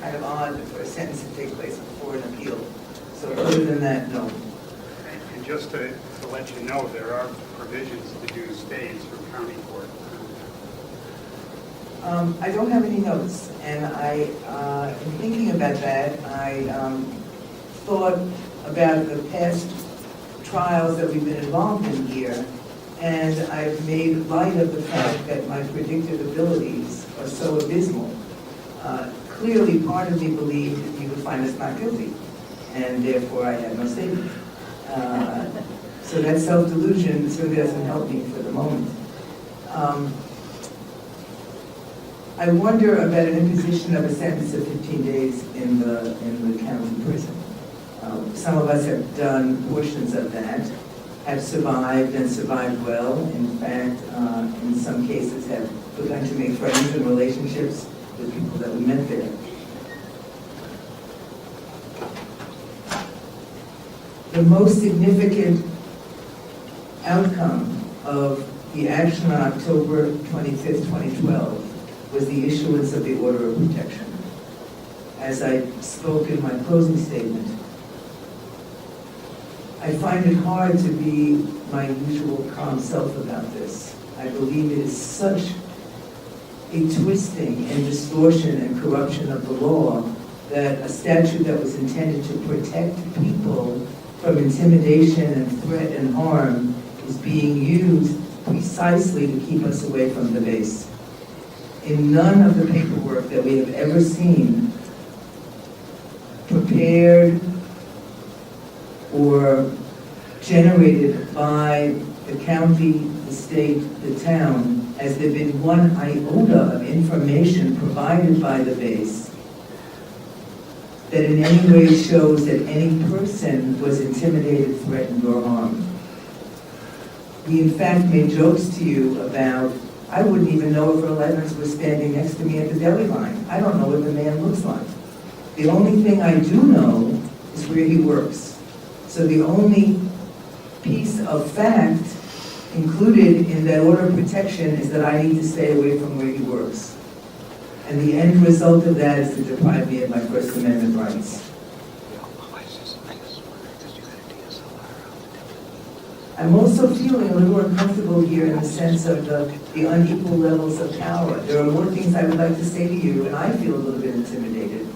kind of odd for a sentence to take place before an appeal. So other than that, no. And just to let you know, there are provisions to do stays from county court. I don't have any notes, and in thinking about that, I thought about the past trials that we've been involved in here, and I've made light of the fact that my predictive abilities are so abysmal. Clearly, part of me believed that you would find us not guilty, and therefore I had no savings. So that self-delusion certainly doesn't help me for the moment. I wonder about an imposition of a sentence of 15 days in the county prison. Some of us have done portions of that, have survived and survived well. In fact, in some cases have begun to make friends and relationships with people that we met there. The most significant outcome of the action on October 25th, 2012 was the issuance of the order of protection. As I spoke in my closing statement, I find it hard to be my usual calm self about this. I believe it is such a twisting and distortion and corruption of the law that a statute that was intended to protect people from intimidation and threat and harm is being used precisely to keep us away from the base. In none of the paperwork that we have ever seen prepared or generated by the county, the state, the town, has there been one iota of information provided by the base that in any way shows that any person was intimidated, threatened, or harmed. We in fact made jokes to you about, I wouldn't even know if Leonard's was standing next to me at the deli line. I don't know what the man looks like. The only thing I do know is where he works. So the only piece of fact included in that order of protection is that I need to stay away from where he works. And the end result of that is to deprive me of my First Amendment rights. I'm also feeling a little uncomfortable here in the sense of the unequal levels of power. There are more things I would like to say to you, and I feel a little bit intimidated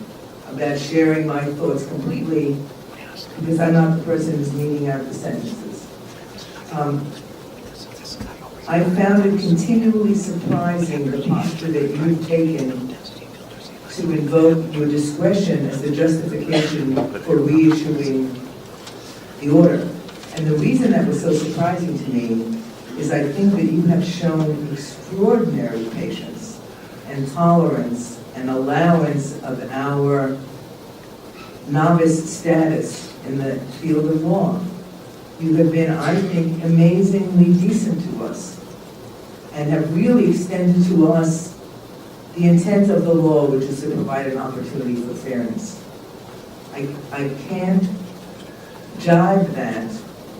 about sharing my thoughts completely because I'm not the person who's meaning out the sentences. I found it continually surprising the posture that you've taken to invoke your discretion as the justification for reissuing the order. And the reason that was so surprising to me is I think that you have shown extraordinary patience and tolerance and allowance of our novice status in the field of law. You have been, I think, amazingly decent to us and have really extended to us the intent of the law, which is to provide an opportunity for fairness. I can't jive that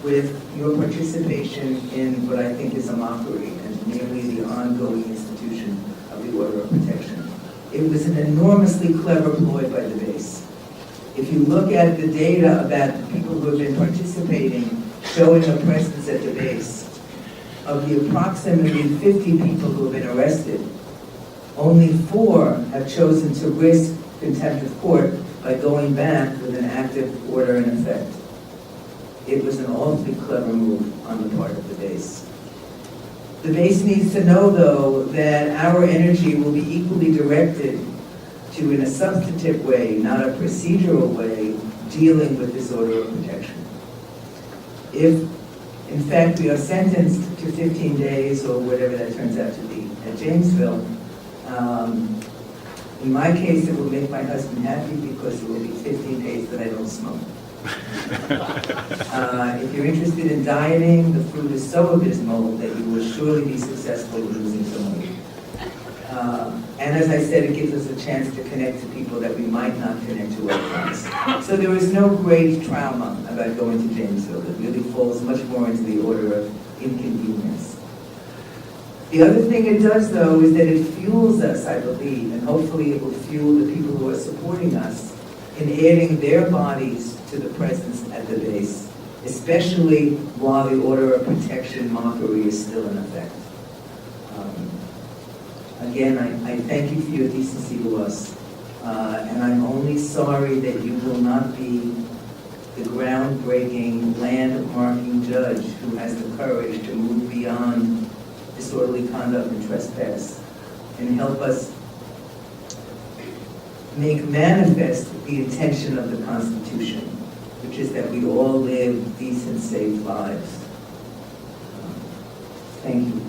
with your participation in what I think is a mockery, and namely the ongoing institution of the order of protection. It was an enormously clever ploy by the base. If you look at the data about the people who have been participating, showing a presence at the base, of the approximately 50 people who have been arrested, only 4 have chosen to risk contempt of court by going back with an active order in effect. It was an awfully clever move on the part of the base. The base needs to know, though, that our energy will be equally directed to, in a substantive way, not a procedural way, dealing with this order of protection. If, in fact, we are sentenced to 15 days, or whatever that turns out to be, at Jamesville, in my case, it will make my husband happy because it will be 15 days that I don't smoke. If you're interested in dieting, the food is so abysmal that you will surely be successful in losing some weight. And as I said, it gives us a chance to connect to people that we might not connect to otherwise. So there is no great trauma about going to Jamesville. It really falls much more into the order of inconvenience. The other thing it does, though, is that it fuels us, I believe, and hopefully it will fuel the people who are supporting us in adding their bodies to the presence at the base, especially while the order of protection mockery is still in effect. Again, I thank you for your decency to us, and I'm only sorry that you will not be the groundbreaking, landmarking judge who has the courage to move beyond disorderly conduct and trespass and help us make manifest the intention of the Constitution, which is that we all live decent, safe lives. Thank you.